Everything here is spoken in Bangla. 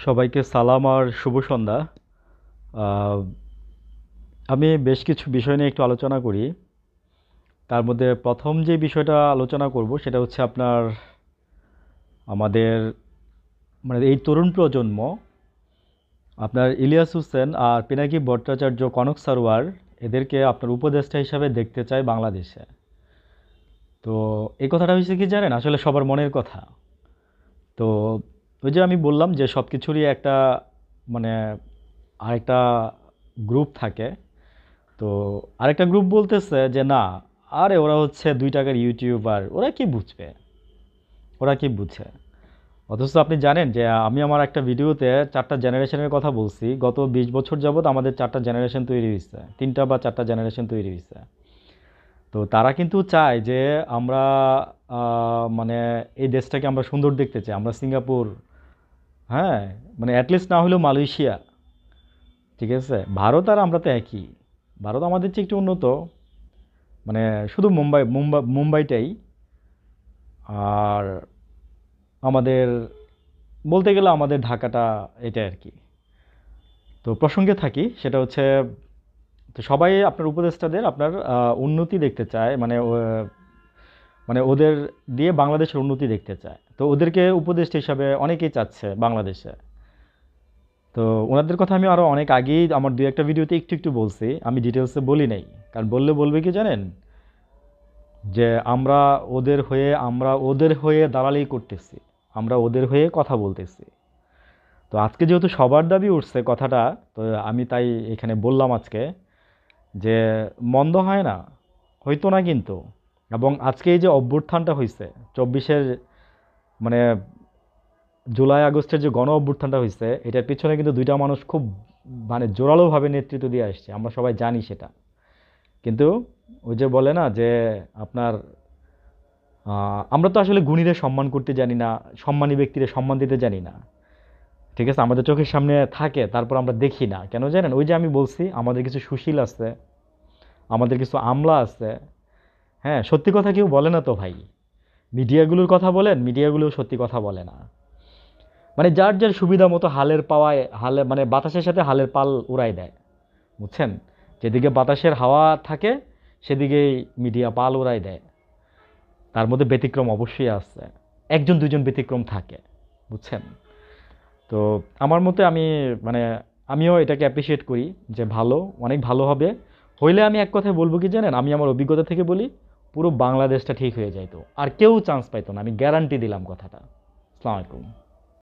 সবাইকে সালাম আর শুভ সন্ধ্যা। আহ, আমি বেশ কিছু বিষয় নিয়ে একটু আলোচনা করি। তার মধ্যে প্রথম যে বিষয়টা আলোচনা করব সেটা হচ্ছে আপনার আমাদের এই তরুণ প্রজন্ম আপনার ইলিয়াস হোসেন আর পিনাকি ভট্টাচার্য, কনক সারোয়ার এদেরকে আপনার উপদেষ্টা হিসাবে দেখতে চায় বাংলাদেশে। তো এই কথাটা হয়েছে কি জানেন, আসলে সবার মনের কথা। তো ওই যে আমি বললাম যে সব কিছুরই একটা মানে আরেকটা গ্রুপ থাকে। তো আরেকটা গ্রুপ বলতেছে যে না, আরে ওরা হচ্ছে 2 টাকার ইউটিউবার, ওরা কি বুঝবে, ওরা কি বুঝে। অথচ আপনি জানেন যে আমি আমার একটা ভিডিওতে 4টা জেনারেশনের কথা বলছি। গত 20 বছর যাবৎ আমাদের 4টা জেনারেশন তৈরি হয়েছে, 3টা বা 4টা জেনারেশন তৈরি হয়েছে। তো তারা কিন্তু চায় যে আমরা মানে এই দেশটাকে আমরা সুন্দর দেখতে চাই, আমরা সিঙ্গাপুর, হ্যাঁ, মানে অ্যাটলিস্ট না হলেও মালয়েশিয়া, ঠিক আছে। ভারত আর আমরা তো একই, ভারত আমাদের চেয়ে একটু উন্নত, মানে শুধু মুম্বাই মুম্বাই মুম্বাইটাই। আর আমাদের বলতে গেলে আমাদের ঢাকাটা এটা আর কি। তো প্রসঙ্গে থাকি, সেটা হচ্ছে তো সবাই আপনার উপদেষ্টাদের আপনার উন্নতি দেখতে চায়, মানে ওদের দিয়ে বাংলাদেশের উন্নতি দেখতে চায়। তো ওদেরকে উপদেষ্টা হিসাবে অনেকেই চাচ্ছে বাংলাদেশে। তো ওনাদের কথা আমি আরও অনেক আগেই আমার 2-1টা ভিডিওতে একটু একটু বলছি, আমি ডিটেলসে বলি নাই। কারণ বললে বলবে কি জানেন, যে আমরা ওদের হয়ে দালালি করতেছি, আমরা ওদের হয়ে কথা বলতেছি। তো আজকে যেহেতু সবার দাবি উঠছে কথাটা, তো আমি তাই এখানে বললাম আজকে যে মন্দ হয় না, হইতো না কিন্তু। এবং আজকে এই যে অভ্যুত্থানটা হয়েছে 24-এর, মানে জুলাই আগস্টের যে গণ অভ্যুত্থানটা হয়েছে, এটার পিছনে কিন্তু 2টা মানুষ খুব মানে জোরালোভাবে নেতৃত্ব দিয়ে আসছে, আমরা সবাই জানি সেটা। কিন্তু ওই যে বলে না যে আপনার আমরা তো আসলে গুণীদের সম্মান করতে জানি না, সম্মানী ব্যক্তিদের সম্মান দিতে জানি না, ঠিক আছে। আমাদের চোখের সামনে থাকে, তারপর আমরা দেখি না কেন জানেন? ওই যে আমি বলছি আমাদের কিছু সুশীল আছে, আমাদের কিছু আমলা আছে। হ্যাঁ, সত্যি কথা কেউ বলে না তো ভাই। মিডিয়াগুলোর কথা বলেন, মিডিয়াগুলোও সত্যি কথা বলে না। মানে যার যার সুবিধা মতো হালের পাওয়ায় হালে মানে বাতাসের সাথে হালের পাল উড়াই দেয়, বুঝছেন। যেদিকে বাতাসের হাওয়া থাকে সেদিকেই মিডিয়া পাল উড়াই দেয়। তার মধ্যে ব্যতিক্রম অবশ্যই আছে, একজন দুজন ব্যতিক্রম থাকে, বুঝছেন। তো আমার মতে আমি মানে আমিও এটাকে অ্যাপ্রিসিয়েট করি যে ভালো, অনেক ভালো হবে। হইলে আমি এক কথায় বলবো কি জানেন, আমি আমার অভিজ্ঞতা থেকে বলি, পুরো বাংলাদেশটা ঠিক হয়ে যাইতো, আর কেউ চান্স পাইতো না, আমি গ্যারান্টি দিলাম কথাটা। আসসালামু আলাইকুম।